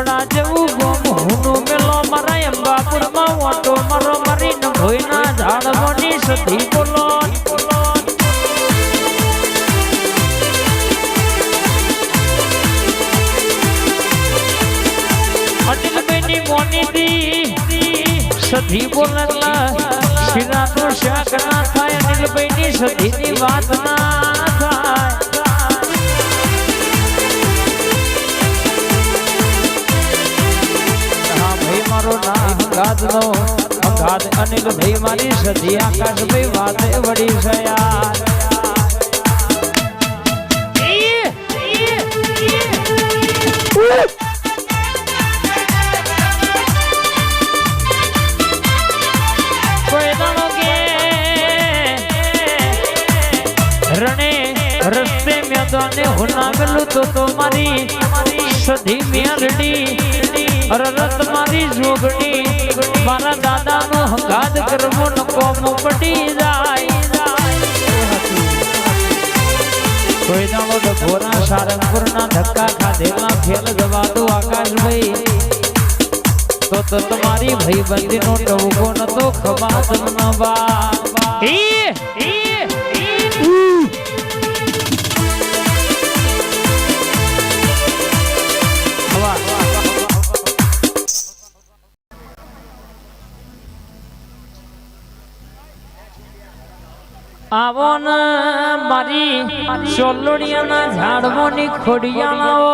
પાડા જેવું ગોમ હુનો મેલો મારા અંબાપુરમાં ઓટો મારો મારીને ભોયના ઝાડવાની સધી બોલો અનિલભાઈની મોનીથી સધી બોલલા શિરાનું શાક ના થાય અનિલભાઈની સધીની વાત ના થાય મારો ના અંગાદ નો અંગાદ અનિલભાઈ મારી સધી આકાશભાઈ વાતે વડી છે યાર કોઈ દાણો કે રણે રસ્તે મેદાને હુનાવેલું તો મારી સધી મેરડી અરરત મારી જોગણી મારા દાદાનો હંગાદ કરવો ન કોમ પડી જાય કોઈ દાડો ડભોરા સારંગપુરના ધક્કા ખાધેલા ફેલ જવા દો આકાશભાઈ તો તમારી ભાઈબંધી નો ટવકો નતો ખબાત ન બા આવો ને મારી ચોલોડિયાના ઝાડવાની ખોડિયાળાઓ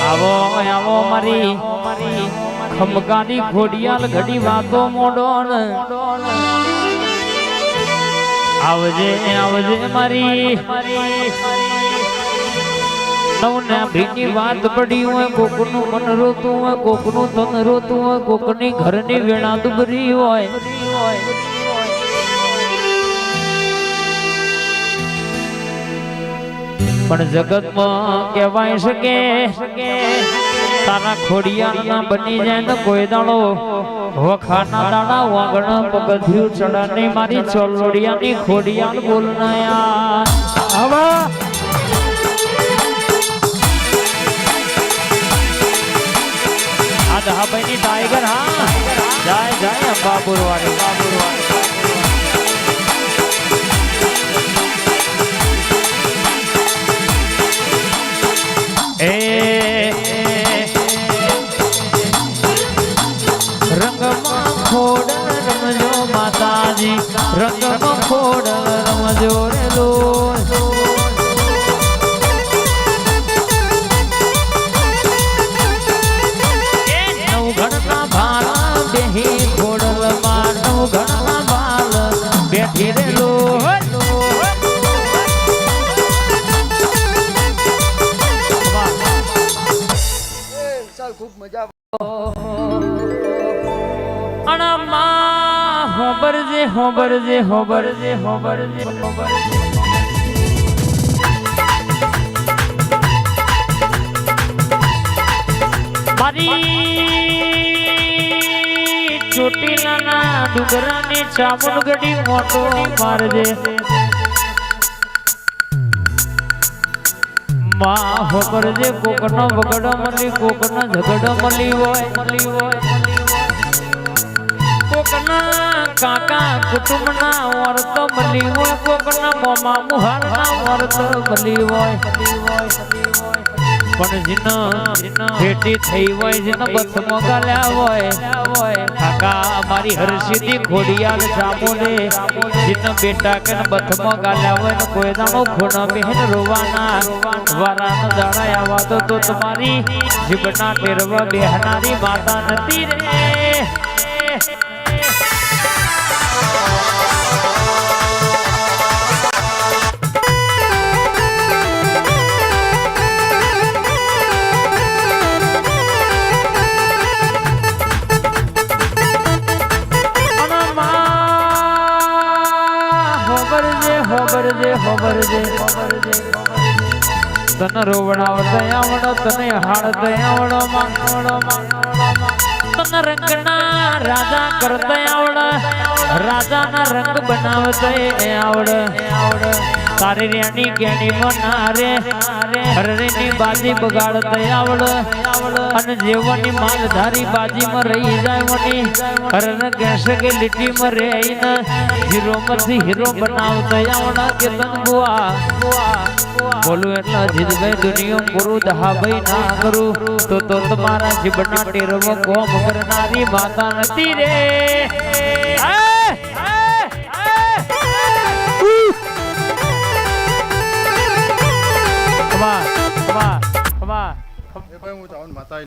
આવો આવો મારી ખમકાની ખોડિયાલ ઘડી વાતો મોડો ને આવજે આવજે મારી નવને ભીની વાત પડી હોય કોકનું મન રોતું હોય કોકનું તન રોતું હોય કોકની ઘરની વેણા દુબરી હોય પણ જગતમાં કહેવાય છે કે તારા ખોડિયાના બની જાય ને કોઈ દાડો વખાના દાડા વાગણ પગથિયું ચડાની મારી ચોલોડિયાની ખોડિયાન બોલના યાર આવા હા ભાઈની ટાઈગર હા જાય જાય અંબાપુર વાળી રંગમાં ખોડ રમજો માતાજી રંગમાં ખોડ રમજો રે લો હોબરજે હોબરજે હોબરજે હોબરજે મારી ચોટીલાના ડુંગરાની ચામુંડગઢી મોટો મારજે માં હોબરજે કોકનો વગડો મળી કોકનો ઝઘડો મળી હોય કોકના કાકા કુટુંબના વર્ત મળી હોય કોકના મોમા મુહારના વર્ત મળી હોય પણ જીનો ભેટી થઈ હોય જેનો બથમો ગાલ્યા હોય કાકા અમારી હરસિદ્ધિ ખોડિયાલ જામોને જીનો બેટા કે બથમો ગાલ્યા હોય ને કોઈ દાણો ખૂણા બહેન રોવાના વારાનો દાડા આવા તો તમારી જીવના ટેરવા બેહનારી માતા નથી રે તને રોવડાવ દયાવડો તને હાડ દયાવડો માંગવડો તન રંગના રાજા કરતા આવડ રાજાના રંગ બનાવતા આવડ તારી રેણી કેણી મનારે હરણીની બાજી બગાડતા આવડ અને જેવાની માલધારી બાજીમાં રહી જાય વની હરણ કહેશે કે લીટીમાં રહીને હીરોમાંથી હીરો બનાવતા આવડ કે તન બુઆ બોલું એટલે જીતભાઈ દુનિયા કરું દહાભાઈ ના કરું તો તમારા જીવના ટેરવ કોમ કરનારી માતા નથી રે ખમા ખમા ખમા. એ ભાઈ હું ચાઉન માતા